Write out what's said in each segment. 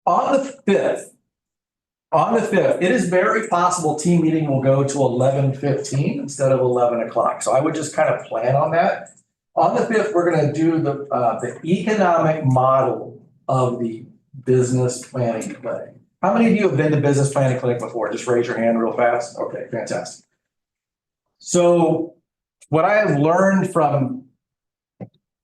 On the 5th, it is very possible team meeting will go to 11:15 instead of 11 o'clock. So I would just kind of plan on that. On the 5th, we're going to do the economic model of the business planning clinic. How many of you have been to business planning clinic before? Just raise your hand real fast. Okay, fantastic. So what I have learned from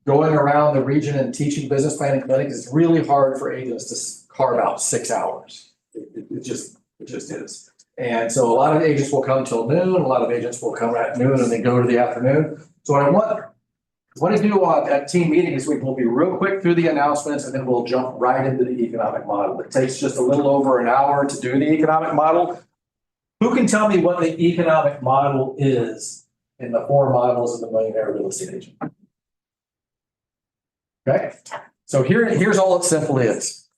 going around the region and teaching business planning clinics is really hard for agents to carve out 6 hours. It just is. And so a lot of agents will come till noon, a lot of agents will come at noon and then go to the afternoon. So what I want to do at team meeting this week, we'll be real quick through the announcements and then we'll jump right into the economic model. It takes just a little over an hour to do the economic model. Who can tell me what the economic model is in the 4 models of the Millionaire Real Estate Agent? Okay, so here's all it simply is.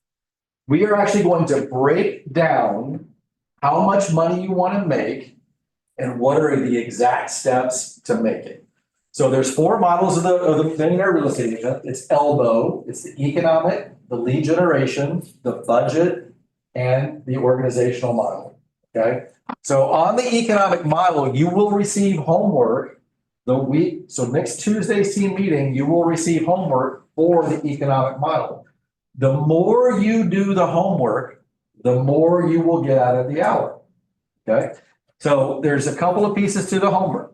We are actually going to break down how much money you want to make and what are the exact steps to make it. So there's 4 models of the Millionaire Real Estate Agent. It's ELBO, it's the economic, the lead generation, the budget, and the organizational model. Okay, so on the economic model, you will receive homework so next Tuesday's team meeting, you will receive homework for the economic model. The more you do the homework, the more you will get out of the hour. Okay, so there's a couple of pieces to the homework.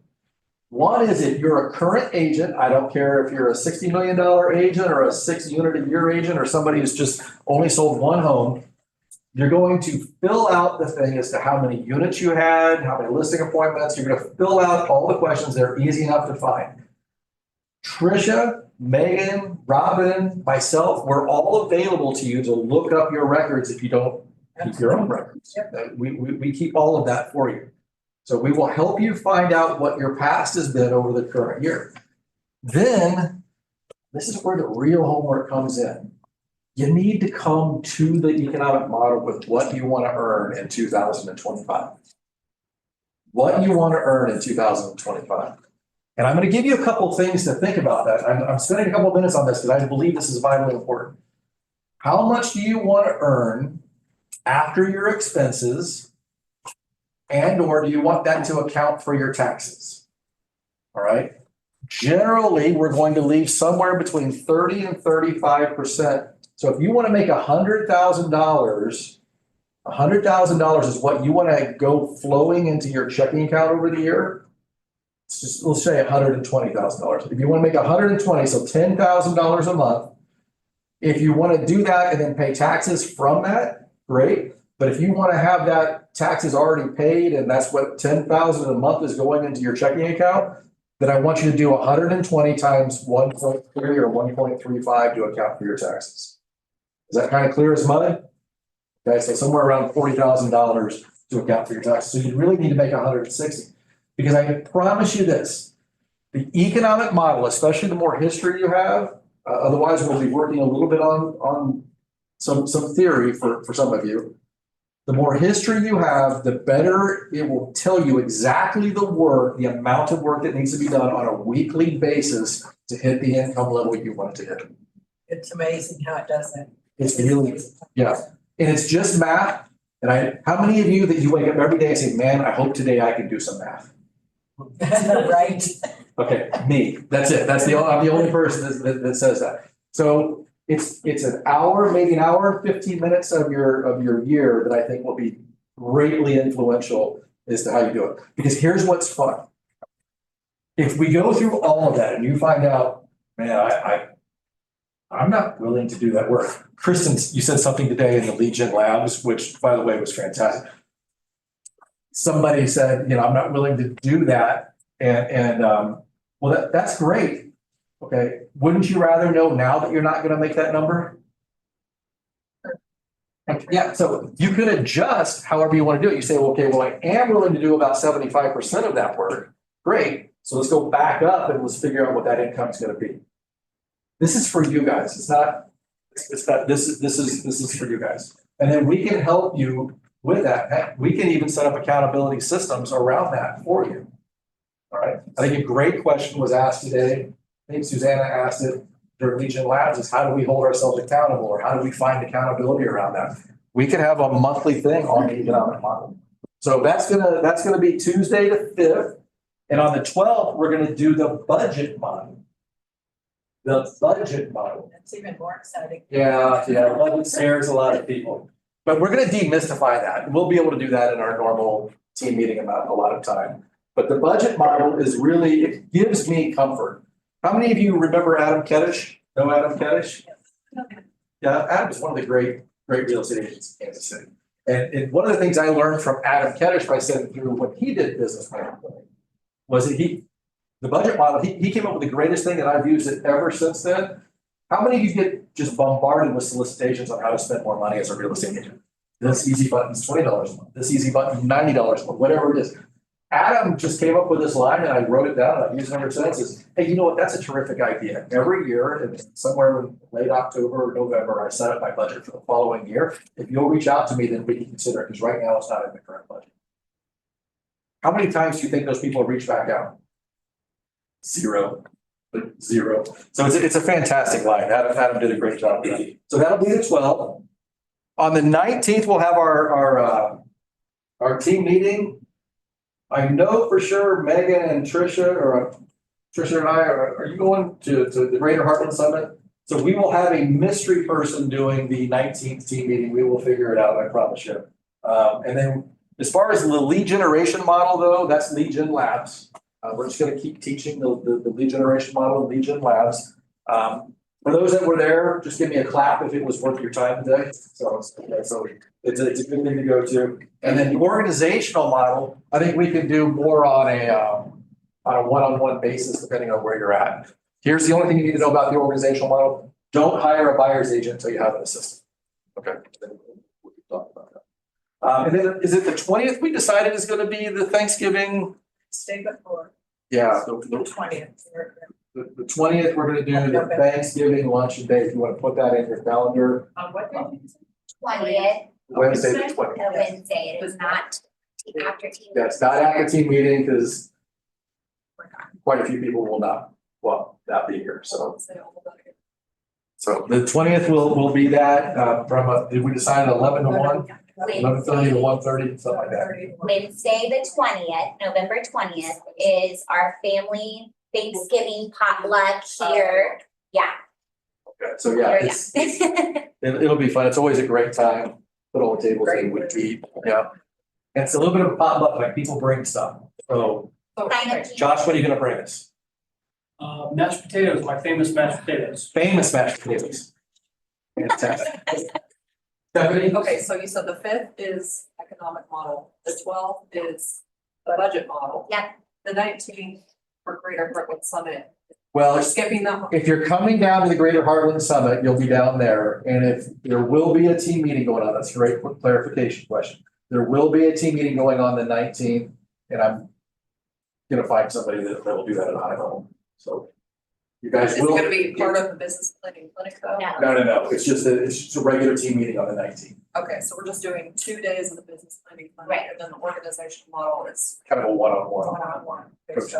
One is if you're a current agent, I don't care if you're a $60 million agent or a 6 unit a year agent or somebody who's just only sold 1 home, you're going to fill out the thing as to how many units you had, how many listing appointments. You're going to fill out all the questions. They're easy enough to find. Trisha, Megan, Robin, myself, we're all available to you to look up your records if you don't keep your own records. Yep. We keep all of that for you. So we will help you find out what your past has been over the current year. Then, this is where the real homework comes in. You need to come to the economic model with what you want to earn in 2025. What you want to earn in 2025. And I'm going to give you a couple things to think about that. I'm spending a couple of minutes on this because I believe this is vitally important. How much do you want to earn after your expenses, and or do you want that to account for your taxes? All right. Generally, we're going to leave somewhere between 30 and 35%. So if you want to make $100,000, $100,000 is what you want to go flowing into your checking account over the year. Let's say $120,000. If you want to make $120,000, so $10,000 a month. If you want to do that and then pay taxes from that, great. But if you want to have that taxes already paid and that's what $10,000 a month is going into your checking account, then I want you to do 120 times 1.3 or 1.35 to account for your taxes. Is that kind of clear as mud? Okay, so somewhere around $40,000 to account for your taxes. So you really need to make 160. Because I promise you this, the economic model, especially the more history you have, otherwise we'll be working a little bit on some theory for some of you. The more history you have, the better it will tell you exactly the amount of work that needs to be done on a weekly basis to hit the income level you want to hit. It's amazing how it does that. It's really, yeah. And it's just math. And how many of you that you wake up every day and say, man, I hope today I can do some math? Right. Okay, me. That's it. I'm the only person that says that. So it's an hour, maybe an hour, 15 minutes of your year that I think will be greatly influential as to how you do it. Because here's what's fun. If we go through all of that and you find out, man, I'm not willing to do that work. Kristen, you said something today in the Lead Gen Labs, which by the way was fantastic. Somebody said, I'm not willing to do that. And well, that's great. Okay. Wouldn't you rather know now that you're not going to make that number? Yeah. So you could adjust however you want to do it. You say, well, okay, well, I am willing to do about 75% of that work. Great. So let's go back up and let's figure out what that income is going to be. This is for you guys. It's not, this is for you guys. And then we can help you with that. Heck, we can even set up accountability systems around that for you. All right. I think a great question was asked today. I think Susanna asked it. during Legion Labs is how do we hold ourselves accountable, or how do we find accountability around that? We could have a monthly thing on the economic model. So that's gonna be Tuesday the 5th. And on the 12th, we're gonna do the budget model. The budget model. That's even more exciting. Yeah, budget scares a lot of people. But we're gonna demystify that. We'll be able to do that in our normal team meeting about a lot of time. But the budget model is really, it gives me comfort. How many of you remember Adam Keddish? Know Adam Keddish? Yeah, Adam is one of the great real estate agents in Kansas City. And one of the things I learned from Adam Keddish by sitting through when he did business planning was that the budget model, he came up with the greatest thing, and I've used it ever since then. How many of you get just bombarded with solicitations on how to spend more money as a real estate agent? This easy button is $20 a month. This easy button is $90 a month, whatever it is. Adam just came up with this line, and I wrote it down, and I've used it ever since. Is, hey, you know what? That's a terrific idea. Every year, somewhere in late October or November, I set up my budget for the following year. If you'll reach out to me, then we can consider it, because right now it's not in the current budget. How many times do you think those people reach back out? Zero. So it's a fantastic line. Adam did a great job with that. So that'll be the 12th. On the 19th, we'll have our team meeting. I know for sure Megan and Trisha, or Trisha and I, are you going to the Greater Heartland Summit? So we will have a mystery person doing the 19th team meeting. We will figure it out, I promise you. And then as far as the lead generation model though, that's Legion Labs. We're just going to keep teaching the lead generation model in Legion Labs. For those that were there, just give me a clap if it was worth your time today. So it's a good thing to go to. And then the organizational model, I think we can do more on a one-on-one basis, depending on where you're at. Here's the only thing you need to know about the organizational model. Don't hire a buyer's agent until you have an assistant. Okay. We can talk about that. And then is it the 20th we decided is going to be the Thanksgiving? Stay before. Yeah. The 20th. The 20th, we're gonna do the Thanksgiving lunch and day. If you want to put that in your calendar. On what day did you say? 20th, Wednesday the 20th. a Wednesday, it is not after team. Yeah, it's not after team meeting because quite a few people will not be here. So the 20th will be that did we decide 11 to 1? 11:30 to 1:30, something like that. Wednesday, the 20th, November 20th is our family Thanksgiving potluck here. Yeah. Okay, so yeah, it'll be fun. It's always a great time. Put all the tables in, we eat, yeah. And it's a little bit of a potluck, like people bring stuff. So Josh, what are you gonna bring us? Mashed potatoes, my famous mashed potatoes. Famous mashed potatoes. Fantastic. Stephanie? Okay, so you said the 5th is economic model, the 12th is the budget model. Yeah. The 19th for Greater Heartland Summit. Well, We're skipping that one. if you're coming down to the Greater Heartland Summit, you'll be down there. And if there will be a team meeting going on, that's a great clarification question. There will be a team meeting going on the 19th, and I'm gonna find somebody that will do that at a high level. So you guys Is it will. gonna be part of the business planning clinic though? No. No. It's just a regular team meeting on the 19th. Okay, so we're just doing 2 days of the business planning clinic, Right. and then the organizational model is Kind of a one-on-one. one-on-one.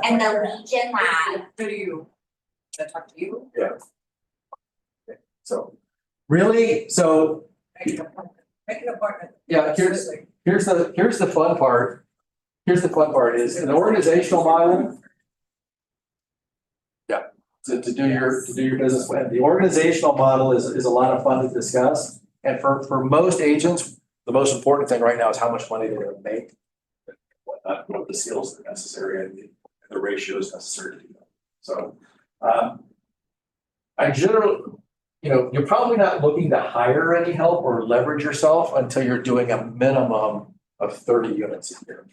And the Legion Lab, Who do you, did I talk to you? So really, so Make an appointment. yeah, here's the fun part. Here's the fun part is an organizational model. Yeah, to do your business plan. The organizational model is a lot of fun to discuss. And for most agents, the most important thing right now is how much money they're gonna make. What the skills are necessary and the ratios necessary to do that. So I generally, you're probably not looking to hire any help or leverage yourself until you're doing a minimum of 30 units a year.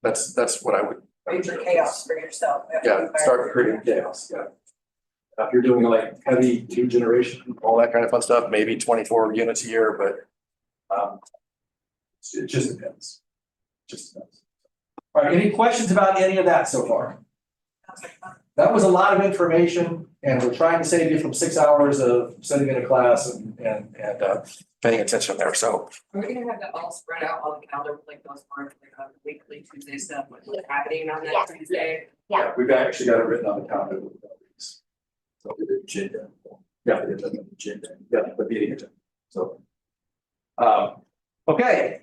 That's what I would. Major chaos for yourself. Yeah, start creating chaos, yeah. If you're doing like heavy two generation, all that kind of fun stuff, maybe 24 units a year, but it just depends. All right, any questions about any of that so far? That was a lot of information, and we're trying to save you from 6 hours of sitting in a class and paying attention there, so. Are we gonna have that all spread out on the calendar, like those marks, like on weekly Tuesday stuff, what's happening on that Yes. Tuesday? Yeah. We've actually got it written on the calendar. So agenda. Yeah, the agenda. Yeah, the meeting agenda. So. Okay.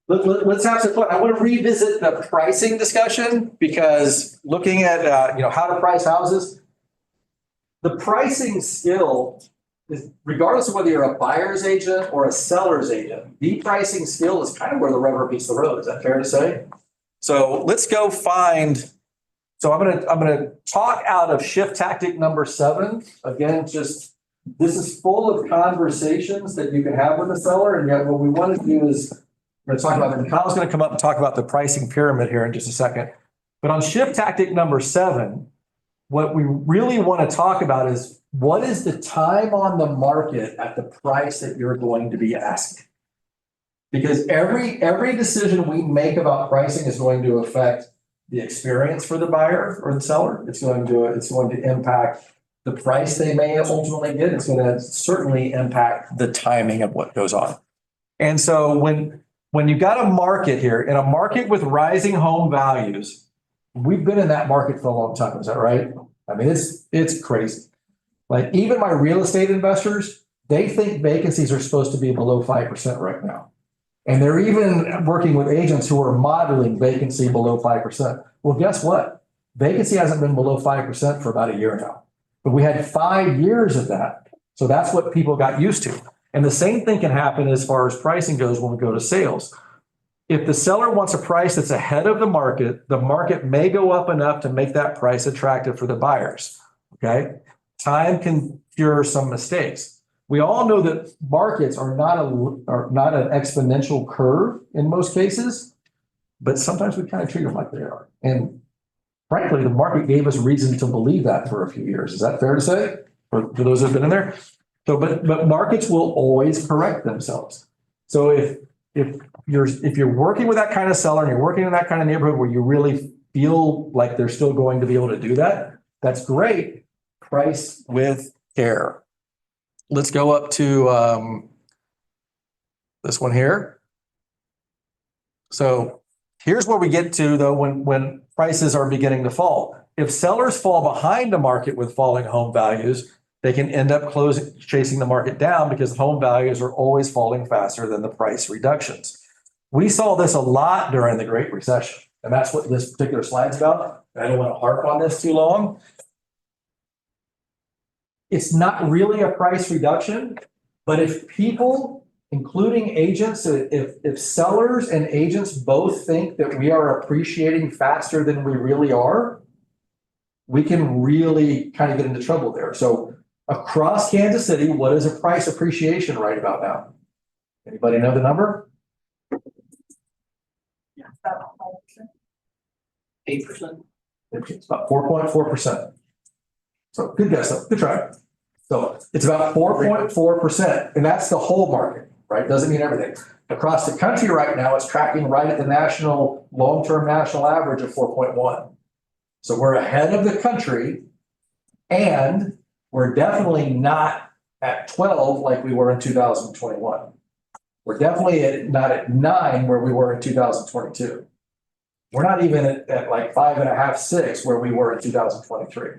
Let's have some fun. I want to revisit the pricing discussion because looking at, how to price houses. The pricing skill is regardless of whether you're a buyer's agent or a seller's agent, the pricing skill is kind of where the rubber meets the road. Is that fair to say? So let's go find. So I'm gonna talk out of shift tactic number 7. Again, this is full of conversations that you can have with the seller. And yet what we want to do is we're going to talk about, and Kyle's going to come up and talk about the pricing pyramid here in just a second. But on shift tactic number 7, what we really want to talk about is what is the time on the market at the price that you're going to be asking? Because every decision we make about pricing is going to affect the experience for the buyer or the seller. It's going to impact the price they may ultimately get. It's going to certainly impact the timing of what goes on. And so when you've got a market here, in a market with rising home values, we've been in that market for a long time. Is that right? I mean, it's crazy. Like even my real estate investors, they think vacancies are supposed to be below 5% right now. And they're even working with agents who are modeling vacancy below 5%. Well, guess what? Vacancy hasn't been below 5% for about a year now. But we had 5 years of that. So that's what people got used to. And the same thing can happen as far as pricing goes when we go to sales. If the seller wants a price that's ahead of the market may go up enough to make that price attractive for the buyers. Okay. Time can cure some mistakes. We all know that markets are not an exponential curve in most cases, but sometimes we kind of treat them like they are. And frankly, the market gave us reason to believe that for a few years. Is that fair to say? For those who have been in there? So, but markets will always correct themselves. So if you're working with that kind of seller and you're working in that kind of neighborhood where you really feel like they're still going to be able to do that, that's great. Price with care. Let's go up to this one here. So here's where we get to though when prices are beginning to fall. If sellers fall behind the market with falling home values, they can end up chasing the market down because home values are always falling faster than the price reductions. We saw this a lot during the Great Recession, and that's what this particular slide's about. I don't want to harp on this too long. It's not really a price reduction, but if people, including agents, if sellers and agents both think that we are appreciating faster than we really are, we can really kind of get into trouble there. So across Kansas City, what is a price appreciation right about now? Anybody know the number? 8%. It's about 4.4%. So good guess, though. Good try. So it's about 4.4%, and that's the whole market, right? Doesn't mean everything. Across the country right now, it's tracking right at the long-term national average of 4.1. So we're ahead of the country, and we're definitely not at 12 like we were in 2021. We're definitely not at 9 where we were in 2022. We're not even at like 5.5, 6 where we were in 2023.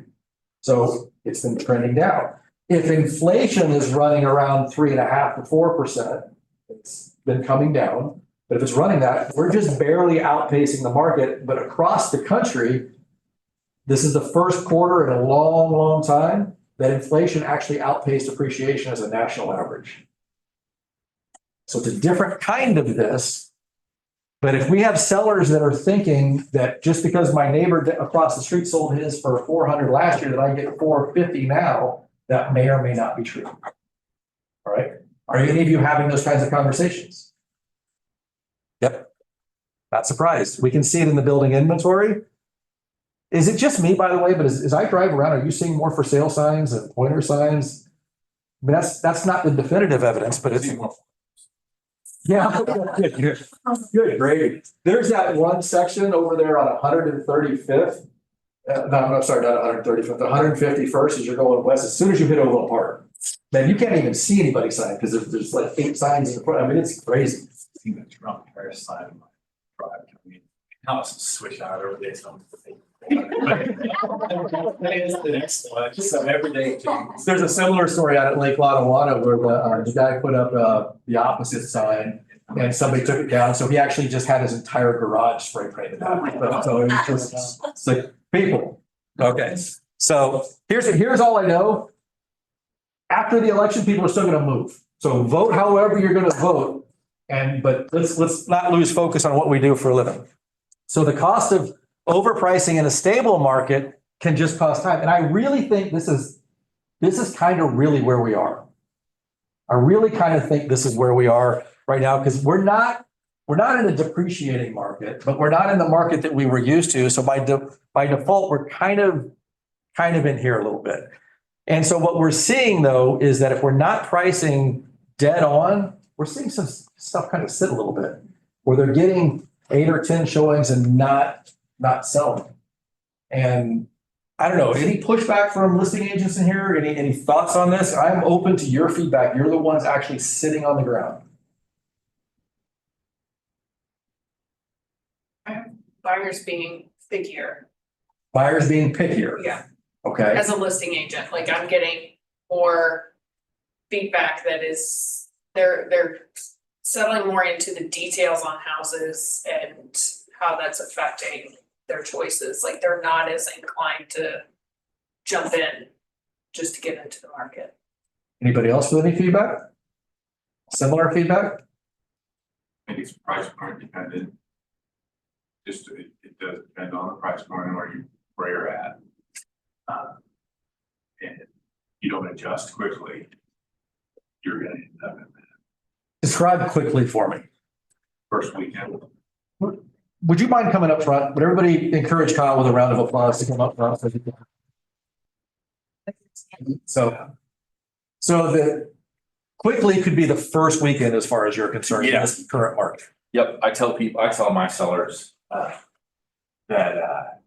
So it's been trending down. If inflation is running around 3.5 to 4%, it's been coming down. But if it's running that, we're just barely outpacing the market. But across the country, this is the first quarter in a long, long time that inflation actually outpaced appreciation as a national average. So it's a different kind of this. But if we have sellers that are thinking that just because my neighbor across the street sold his for $400 last year, that I get $450 now, that may or may not be true. All right. Are any of you having those kinds of conversations? Yep. Not surprised. We can see it in the building inventory. Is it just me, by the way? But as I drive around, are you seeing more for sale signs and pointer signs? I mean, that's not the definitive evidence, but it's. Yeah, good, great. There's that one section over there on 135th. No, I'm sorry, not 135th, 151st as you're going west. As soon as you hit Oval Park, man, you can't even see anybody's sign because there's like 8 signs in the front. I mean, it's crazy. I think that's wrong. Side of my drive. I mean, house switch out over there. So The next one, so every day. There's a similar story out at Lake Lotawana where the guy put up the opposite sign and somebody took it down. So he actually just had his entire garage spray painted out. So it was just, it's like, people. Okay, so here's all I know. After the election, people are still gonna move. So vote however you're gonna vote. But let's not lose focus on what we do for a living. So the cost of overpricing in a stable market can just cost time. And I really think this is kind of really where we are. I really kind of think this is where we are right now, because we're not in a depreciating market, but we're not in the market that we were used to. So by default, we're kind of in here a little bit. And so what we're seeing though, is that if we're not pricing dead on, we're seeing some stuff kind of sit a little bit where they're getting 8 or 10 showings and not selling. And I don't know, any pushback from listing agents in here? Any thoughts on this? I'm open to your feedback. You're the ones actually sitting on the ground. Buyers being pickier, Buyers being pickier. yeah, Okay, as a listing agent, like I'm getting more feedback that is, they're settling more into the details on houses and how that's affecting their choices, like they're not as inclined to jump in just to get into the market. anybody else with any feedback? Similar feedback? I think it's price point dependent. Just, it does depend on the price point and where you're at. And if you don't adjust quickly, you're gonna end up in that Describe quickly for me. first weekend. Would you mind coming up front? Would everybody encourage Kyle with a round of applause to come up front? So the quickly could be the first weekend as far as you're concerned in this current market. Yep, I tell my sellers, that,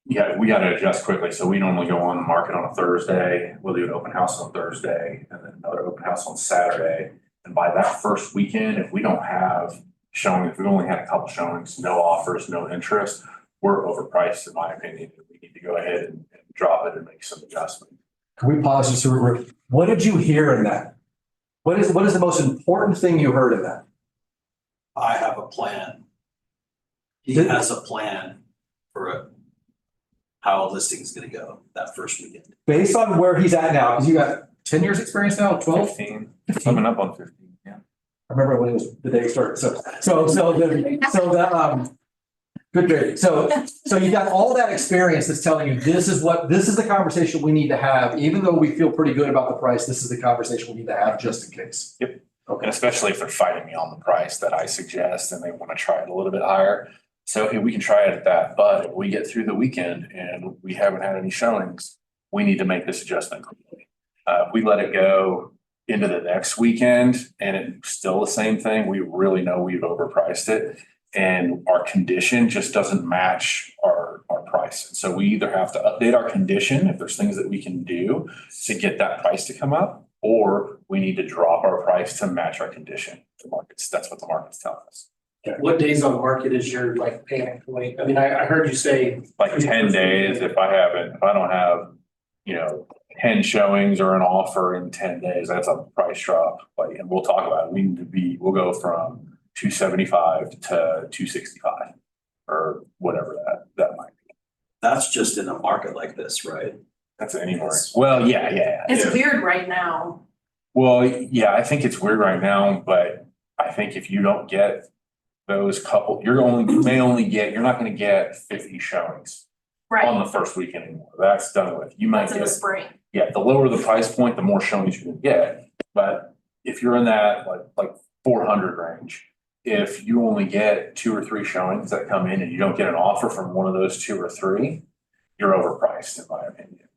we gotta adjust quickly. So we normally go on the market on a Thursday. We'll do an open house on Thursday and then another open house on Saturday. And by that first weekend, if we don't have showing, if we've only had a couple showings, no offers, no interest, we're overpriced in my opinion. We need to go ahead and drop it and make some adjustment. Can we pause just to, what did you hear in that? What is the most important thing you heard in that? I have a plan. He has a plan for how a listing is gonna go that first weekend. Based on where he's at now, because you got 10 years experience now, 12? 15, coming up on 15, yeah. I remember when it was the day it started. Good gravy. So you got all that experience that's telling you this is the conversation we need to have, even though we feel pretty good about the price, this is the conversation we need to have just in case. Yep. Okay. And especially if they're fighting me on the price that I suggest and they want to try it a little bit higher. So okay, we can try it at that, but if we get through the weekend and we haven't had any showings, we need to make this adjustment quickly. If we let it go into the next weekend and it's still the same thing, we really know we've overpriced it and our condition just doesn't match our price. And so we either have to update our condition if there's things that we can do to get that price to come up, or we need to drop our price to match our condition. That's what the market's telling us. What days on market is your like panic point? I mean, I heard you say. Like 10 days, if I don't have, 10 showings or an offer in 10 days, that's a price drop. And we'll talk about it. We'll go from 275 to 265 or whatever that might be. That's just in a market like this, right? That's anywhere. Well, yeah. It's weird right now. Well, yeah, I think it's weird right now, but I think if you don't get those couple, you're not going to get 50 showings on the first weekend anymore. That's done with. You might That's in get the spring. Yeah, the lower the price point, the more showings you're gonna get. But if you're in that like 400 range, if you only get 2 or 3 showings that come in and you don't get an offer from one of those 2 or 3, you're overpriced in my opinion.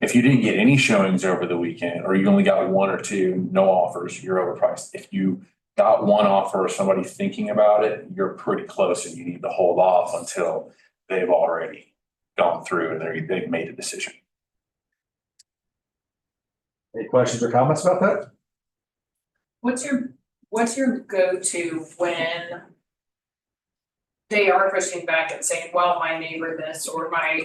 If you didn't get any showings over the weekend, or you only got 1 or 2, no offers, you're overpriced. If you got 1 offer or somebody thinking about it, you're pretty close and you need to hold off until they've already gone through and they've made a decision. Any questions or comments about that? What's your go-to when they are pushing back and saying, well, my neighbor this, or my,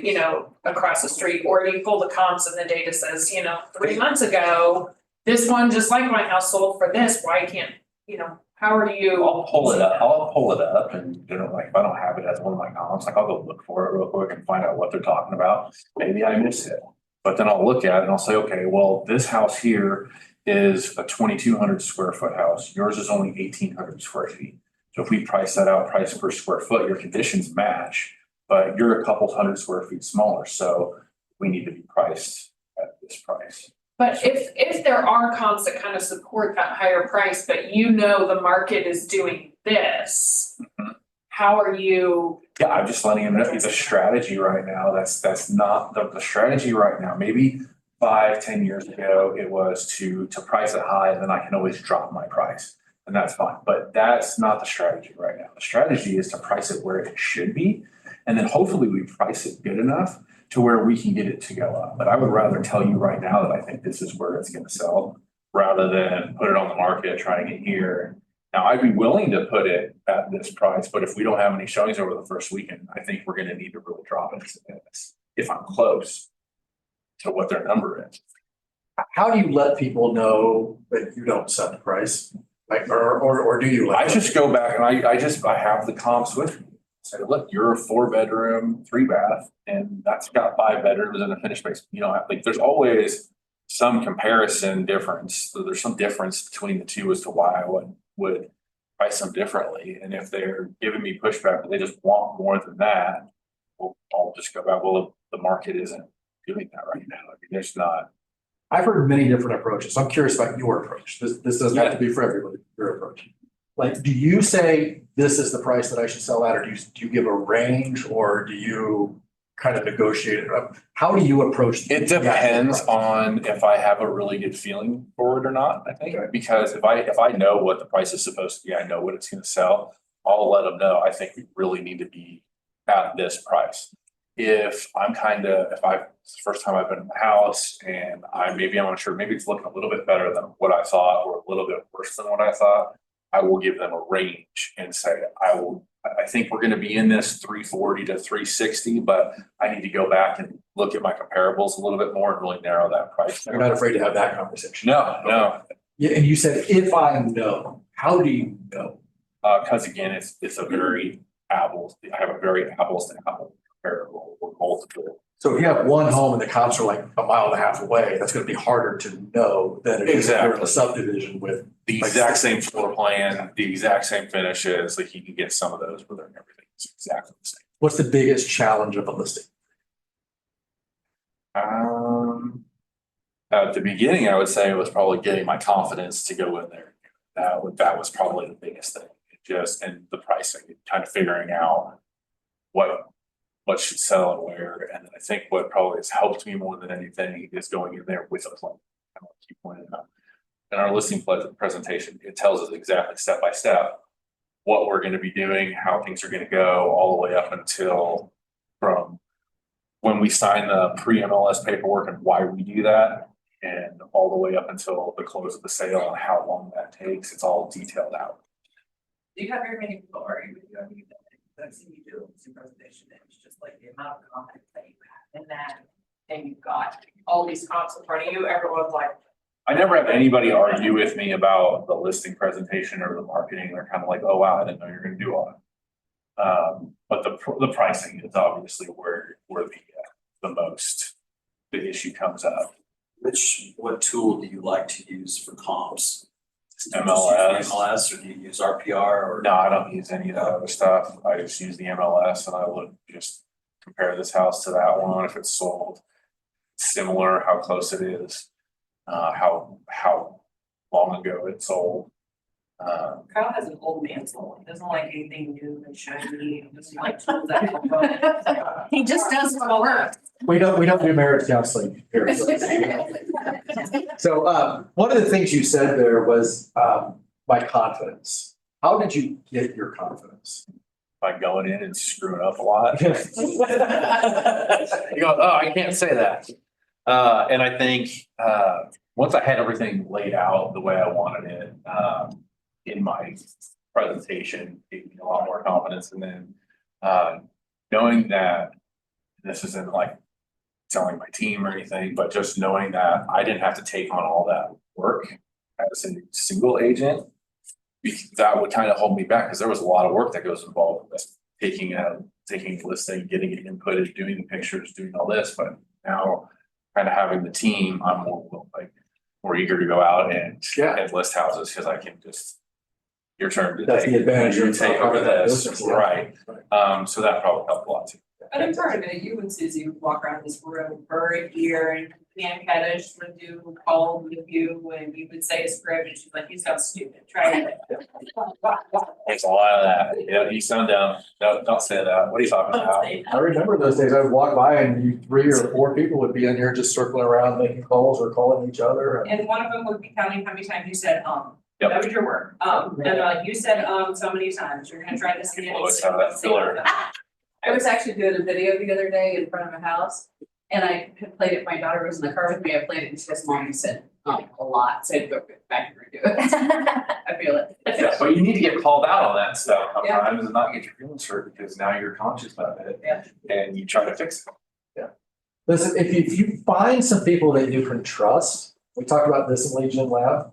across the street, or you pull the comps and the data says, 3 months ago, this one, just like my house sold for this, why can't, how are you? I'll pull it up and, like, if I don't have it as one of my columns, like, I'll go look for it real quick and find out what they're talking about. Maybe I missed it, but then I'll look at it and I'll say, okay, well, this house here is a 2,200 square foot house. Yours is only 1,800 square feet. So if we price that out, price per square foot, your conditions match, but you're a couple hundred square feet smaller, so we need to be priced at this price. But if there are comps that kind of support that higher price, but the market is doing this, how are you? Yeah, I'm just letting them know the strategy right now. That's not the strategy right now. Maybe 5-10 years ago, it was to price it high, and then I can always drop my price. And that's fine, but that's not the strategy right now. The strategy is to price it where it should be. And then hopefully we price it good enough to where we can get it to go up. But I would rather tell you right now that I think this is where it's gonna sell, rather than put it on the market, trying it here. Now, I'd be willing to put it at this price, but if we don't have any showings over the first weekend, I think we're gonna need to really drop it if I'm close to what their number is. How do you let people know that you don't set the price? Like, or do you? I just go back and I have the comps with me. Say, look, you're a 4-bedroom, 3-bath, and that's got 5 bedrooms and a finished space. There's always some comparison difference. So there's some difference between the two as to why I would price them differently. And if they're giving me pushback, but they just want more than that, well, I'll just go back, well, the market isn't doing that right now. I mean, there's not. I've heard many different approaches. I'm curious about your approach. This doesn't have to be for everybody, your approach. Like, do you say this is the price that I should sell at, or do you give a range, or do you kind of negotiate it up? How do you approach? It depends on if I have a really good feeling for it or not, I think, because if I know what the price is supposed to be, I know what it's gonna sell, I'll let them know, I think we really need to be at this price. If it's the first time I've been in the house and I'm unsure, maybe it's looking a little bit better than what I thought or a little bit worse than what I thought, I will give them a range and say, I think we're gonna be in this 340 to 360, but I need to go back and look at my comparables a little bit more and really narrow that price. You're not afraid to have that conversation? No. Yeah, and you said, if I know, how do you know? Cause again, it's a very I have a very apples to apples comparable or multiple. So if you have one home and the comps are like a mile and a half away, that's gonna be harder to know than it is if you're in a subdivision with. The exact same floor plan, the exact same finishes, like you can get some of those, but they're everything is exactly the same. What's the biggest challenge of a listing? At the beginning, I would say it was probably getting my confidence to go in there. That was probably the biggest thing. And the pricing, kind of figuring out what should sell and where. And I think what probably has helped me more than anything is going in there with a plan. Kind of like you pointed out. In our listing presentation, it tells us exactly step by step what we're going to be doing, how things are going to go, all the way up until from when we sign the pre-MLS paperwork and why we do that, and all the way up until the close of the sale and how long that takes. It's all detailed out. Do you have very many people argue with you? I mean, I've seen you do a presentation, and it's just like the amount of confidence that you have in that, and you've got all these comps in front of you, everyone's like. I never have anybody argue with me about the listing presentation or the marketing. They're kind of like, oh, wow, I didn't know you were going to do all that. But the pricing is obviously where the issue comes up. What tool do you like to use for comps? MLS. MLS, or do you use RPR or? No, I don't use any of that other stuff. I just use the MLS and I would just compare this house to that one. If it's sold similar, how close it is, how long ago it sold. Kyle has an old man soul. He doesn't like anything new and shiny. He doesn't like tools that. He just does what works. We don't do marriage counseling here. So one of the things you said there was my confidence. How did you get your confidence? By going in and screwing up a lot. You go, oh, I can't say that. And I think once I had everything laid out the way I wanted it in my presentation, gave me a lot more confidence. And then Knowing that this isn't like telling my team or anything, but just knowing that I didn't have to take on all that work as a single agent, that would kind of hold me back because there was a lot of work that goes involved with taking a listing, getting it inputted, doing the pictures, doing all this. But now kind of having the team, I'm more eager to go out and list houses because I can just, your turn to That's the advantage of take over this, business, yeah. right? So that probably helped a lot too. But in part of it, you and Susie would walk around this room for a year and Pam Kaddish would do calls with you and you would say a script and she's like, you sound stupid, try it. There's a lot of that. Yeah, you sound dumb. No, don't say that. What are you talking about? I remember those days. I would walk by and you 3 or 4 people would be in here just circling around, making calls or calling each other. And one of them would be counting how many times you said, Yep. that was your word. And they're like, you said, so many times, you're gonna try this again. Always have that filler. I was actually doing a video the other day in front of a house and I had played it, my daughter was in the car with me, I played it and she goes, Mom, you said a lot, so I had to go back and redo it. I feel it. Yeah, but you need to get called out on that stuff sometimes and not get your feelings hurt because now you're conscious about it. Yeah. And you try to fix it. Listen, if you find some people that you can trust, we talked about this in Legion Lab,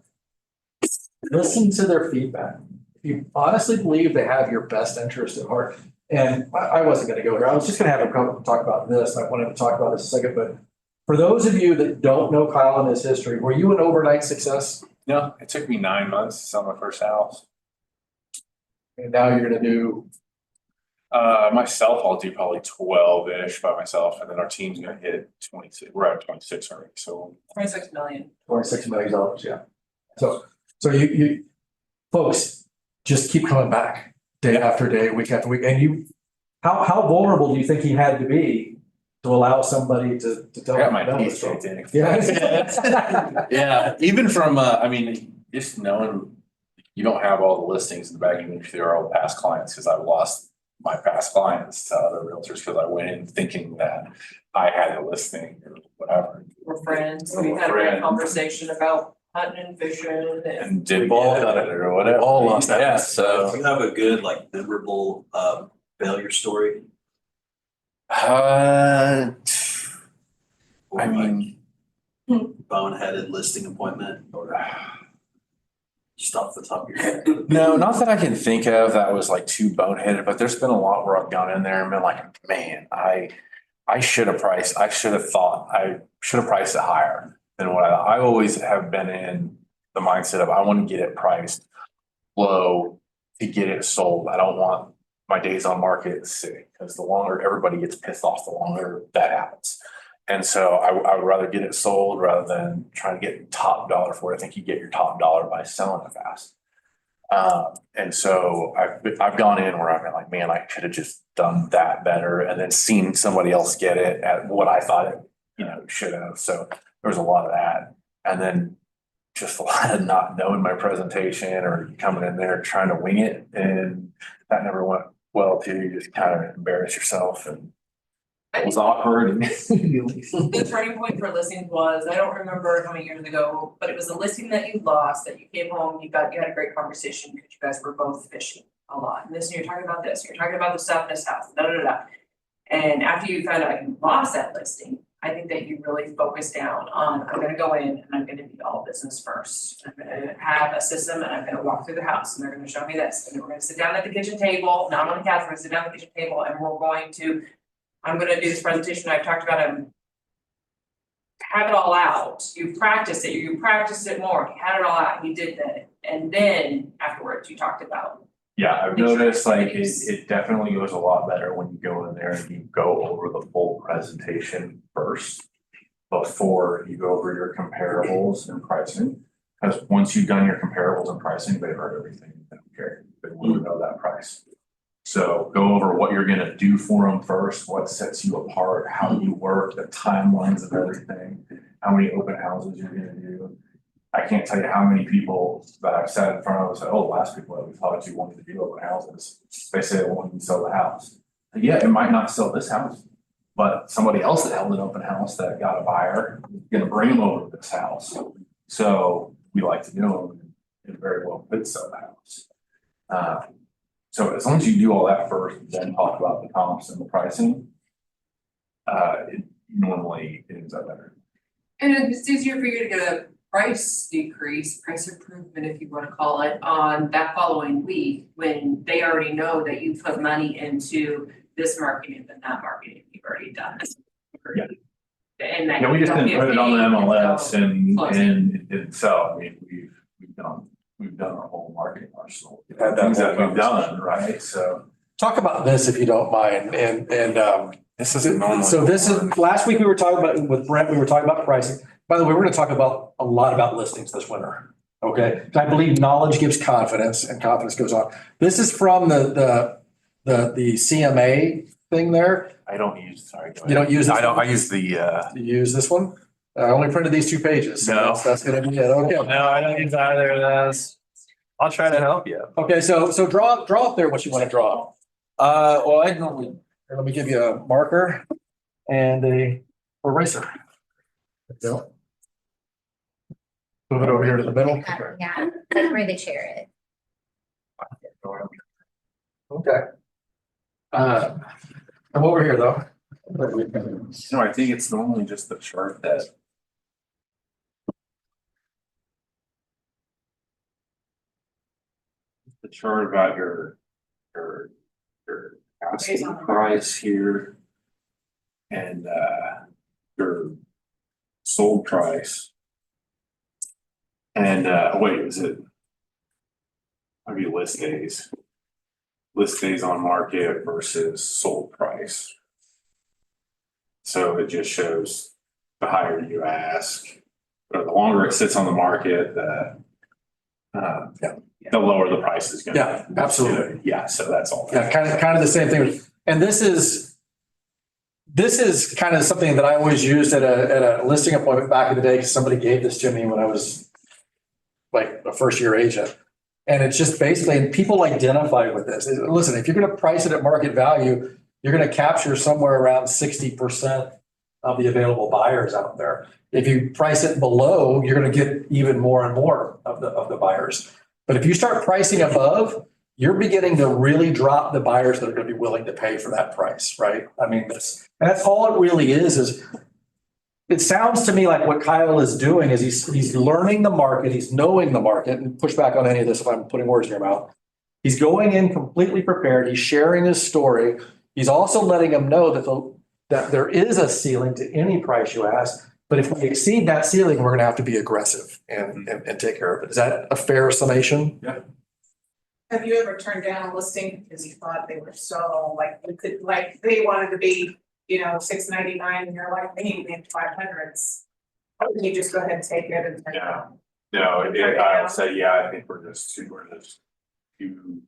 listen to their feedback. If you honestly believe they have your best interest at heart, and I wasn't gonna go here, I was just gonna have him come talk about this, I wanted to talk about this a second, but for those of you that don't know Kyle and his history, were you an overnight success? No, it took me 9 months to sell my first house. And now you're gonna do, Myself, I'll do probably 12-ish by myself, and then our team's gonna hit 26. We're at 26 already, so 26 million. $26 million, yeah. So you, folks, just keep coming back day after day, week after week, and how vulnerable do you think he had to be to allow somebody to tell I got him my no? teeth kicked in. Yeah. Yeah, even from, just knowing you don't have all the listings in the bag, even if they're all past clients, because I've lost my past clients to other realtors because I went in thinking that I had a listing or whatever. We're friends, We're we had a friends. great conversation about hunting and fishing and. And did all done it or whatever. All lost that. Yeah, Do so. you have a good, like, memorable, failure story? I Or mean, like boneheaded listing appointment or just off the top of your head? no, not that I can think of that was like too boneheaded, but there's been a lot where I've gone in there and been like, man, I should have priced it higher than what I always have been in the mindset of I want to get it priced low to get it sold. I don't want my days on market sitting because the longer everybody gets pissed off, the longer that happens. And so I would rather get it sold rather than trying to get top dollar for it. I think you get your top dollar by selling it fast. And so I've gone in where I've been like, man, I could have just done that better and then seen somebody else get it at what I thought it, should have. So there was a lot of that. And then just a lot of not knowing my presentation or coming in there trying to wing it. And that never went well too. You just kind of embarrass yourself and it was awkward. The turning point for listings was, I don't remember how many years ago, but it was a listing that you lost, that you came home, you had a great conversation because you guys were both fishing a lot. And you're talking about this, you're talking about the stuff in this house, da da da da. And after you found out you lost that listing, I think that you really focused down on, I'm gonna go in and I'm gonna be all business first. I'm gonna have a system and I'm gonna walk through the house and they're gonna show me this. And we're gonna sit down at the kitchen table, not on the couch, we're gonna sit down at the kitchen table and we're going to, I'm gonna do this presentation, I've talked about it. Have it all out, you practiced it more, you had it all out, you did that. And then afterwards, you talked about. Yeah, I've noticed like it definitely goes a lot better when you go in there and you go over the full presentation first before you go over your comparables and pricing. Because once you've done your comparables and pricing, they've heard everything. They don't care. They want to know that price. So go over what you're gonna do for them first, what sets you apart, how you work, the timelines of everything, how many open houses you're gonna do. I can't tell you how many people that I've sat in front of and said, oh, the last people that we thought you wanted to do open houses, they say they want to sell the house. Yeah, it might not sell this house, but somebody else that held an open house that got a buyer, is gonna bring them over to this house. So we like to do them, it very well could sell the house. So as long as you do all that first, then talk about the comps and the pricing. It normally ends up better. And it's easier for you to get a price decrease, price improvement, if you wanna call it, on that following week, when they already know that you put money into this marketing and that marketing you've already done. Yeah. And that. Yeah, we you just don't didn't get put it on the paid MLS until and closing. it didn't sell. I mean, we've done our whole marketing arsenal. Had that Things that whole we've done, right? So Talk about this if you don't mind, and this isn't normally. so this is, last week we were talking about, with Brent, we were talking about pricing. By the way, we're gonna talk about a lot about listings this winter, okay? I believe knowledge gives confidence and confidence goes on. This is from the CMA thing there. I don't use, sorry. go You don't ahead. use this I don't, I one? use the, You use this one? I only printed these 2 pages. So No. That's gonna be it, okay. no, I don't use either of those. I'll try to help you. Okay, so draw up there what you wanna draw. Well, I normally. Here, let me give you a marker and a eraser. There you go. Move it over here to the middle. Yeah, like where the chair is. Okay. I'm over here though. No, I think it's normally just the chart that. The chart about your asking price here. And your sold price. And wait, is it? Maybe list days. List days on market versus sold price. So it just shows the higher you ask, or the longer it sits on the market, the lower the price is gonna be. Yeah, absolutely. Yeah, so that's all. Yeah, kind of the same thing. And this is kind of something that I always used at a listing appointment back in the day, because somebody gave this to me when I was like a first year agent. And it's just basically, and people identify with this. Listen, if you're gonna price it at market value, you're gonna capture somewhere around 60% of the available buyers out there. If you price it below, you're gonna get even more and more of the buyers. But if you start pricing above, you're beginning to really drop the buyers that are gonna be willing to pay for that price, right? I mean, that's all it really is it sounds to me like what Kyle is doing is he's learning the market, he's knowing the market, and push back on any of this if I'm putting words in your mouth. He's going in completely prepared, he's sharing his story. He's also letting them know that there is a ceiling to any price you ask, but if we exceed that ceiling, we're gonna have to be aggressive and take care of it. Is that a fair summation? Yeah. Have you ever turned down a listing because you thought they were so they wanted to be, $6.99 and you're like, they need to be in 500s? Or can you just go ahead and take it and? No, I would say, yeah, I think we're just too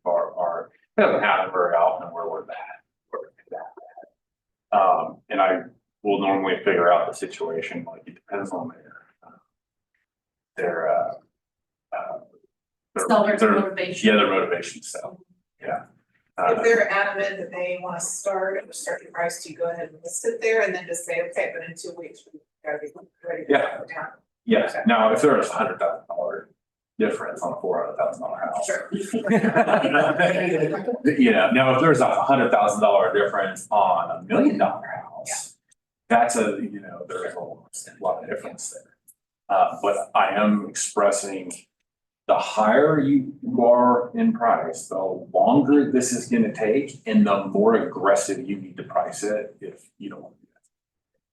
far. It doesn't happen very often where we're that bad. And I will normally figure out the situation, like it depends on their Motivation. Yeah, their motivation, so, yeah. If they're adamant that they want to start at a certain price, do you go ahead and list it there and then just say, okay, but in 2 weeks, we gotta be ready to go down? Yeah, now if there's $100,000 difference on a $400,000 house. Sure. Now if there's $100,000 difference on $1 million house, that's there's a lot of difference there. But I am expressing the higher you are in price, the longer this is gonna take and the more aggressive you need to price it if you don't want to do that.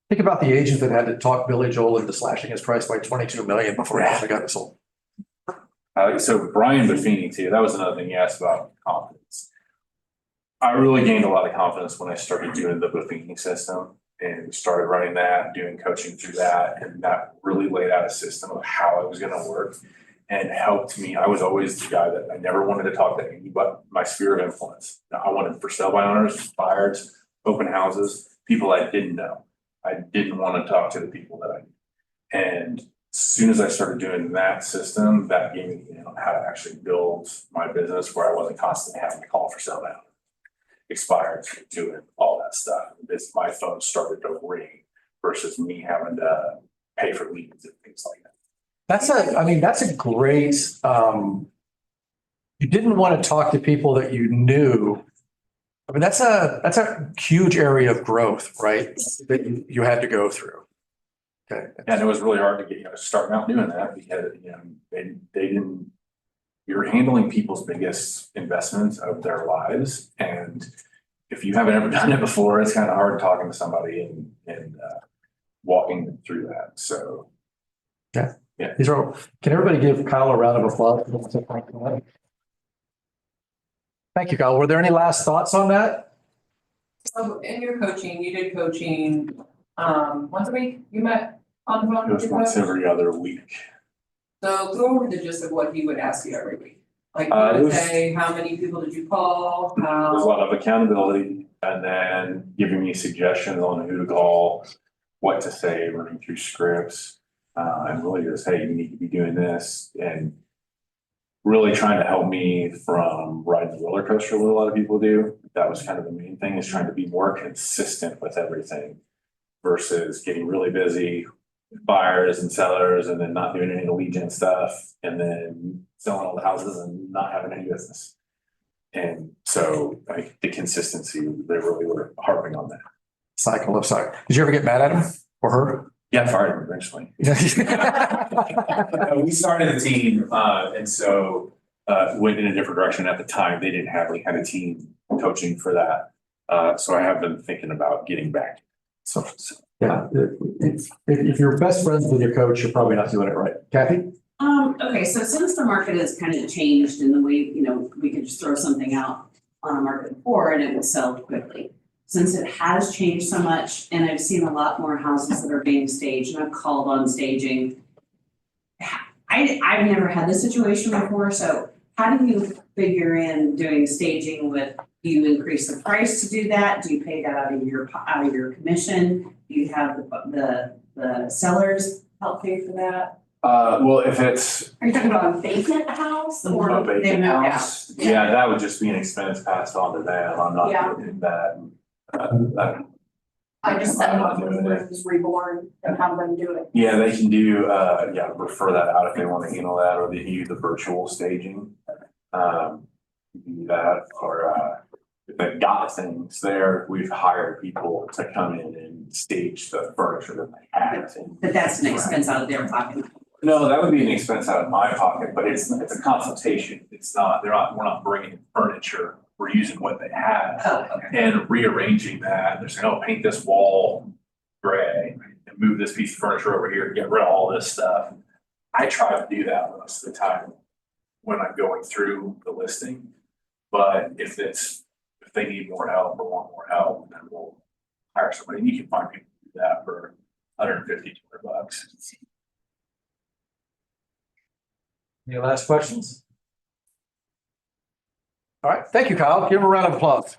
Think about the agent that had to talk Billy Joel into slashing his price by 22 million before he actually got it sold. So Brian Buffini too, that was another thing you asked about confidence. I really gained a lot of confidence when I started doing the Buffini system and started running that, doing coaching through that, and that really laid out a system of how I was gonna work and helped me. I was always the guy that I never wanted to talk to anybody but my sphere of influence. I wanted for sale by owners, buyers, open houses, people I didn't know. I didn't want to talk to the people that I knew. And as soon as I started doing that system, that gave me how to actually build my business where I wasn't constantly having to call for sale by expired, doing all that stuff. My phone started to ring versus me having to pay for leads and things like that. That's a great you didn't want to talk to people that you knew. I mean, that's a huge area of growth, right? That you had to go through. Okay. And it was really hard to get, starting out doing that because, they didn't, you're handling people's biggest investments of their lives. And if you haven't ever done it before, it's kind of hard talking to somebody and walking them through that. So. Yeah. Yeah. These are, can everybody give Kyle a round of applause? Thank you, Kyle. Were there any last thoughts on that? So in your coaching, you did coaching, once a week, you met on the phone It with was your once coach? every other week. So go over the gist of what he would ask you every week. Like, he It would was- say, how many people did you call? There's a lot of accountability and then giving me suggestions on who to call, what to say, running through scripts. And really just, hey, you need to be doing this and really trying to help me from riding the roller coaster, what a lot of people do. That was kind of the main thing, is trying to be more consistent with everything versus getting really busy, buyers and sellers, and then not doing any of the lead gen stuff, and then selling all the houses and not having any business. And so like the consistency, they really were harping on that. Cycle of cycle. Did you ever get mad at him or her? Yeah, I fired him eventually. We started a team, and so went in a different direction. At the time, they didn't have any kind of team coaching for that. So I have been thinking about getting back. So Yeah, if you're best friends with your coach, you're probably not doing it right. Kathy? Okay, so since the market has kind of changed in the way, we could just throw something out on a market before and it would sell quickly. Since it has changed so much and I've seen a lot more houses that are being staged and I've called on staging. I've never had this situation before, so how do you figure in doing staging with, do you increase the price to do that? Do you pay that out of your commission? Do you have the sellers help pay for that? well, if it's Are you talking about a vacant house or? a they vacant moved out? house, yeah, that would just be an expense passed on to them. I'm not Yeah. doing that. I just set them up with rooms reborn and have them do it. Yeah, they can do, refer that out if they want to handle that, or they can use the virtual staging. You can do that, or, if they've got things there, we've hired people to come in and stage the furniture that they have. But that's an expense out of their pocket. No, that would be an expense out of my pocket, but it's a consultation. It's not, we're not bringing furniture. We're using what they have Oh, okay. and rearranging that. They're saying, oh, paint this wall gray and move this piece of furniture over here and get rid of all this stuff. I try to do that most of the time when I'm going through the listing. But if they need more help or want more help, then we'll hire somebody. And you can find people to do that for $150, $200. Any last questions? All right, thank you, Kyle. Give him a round of applause.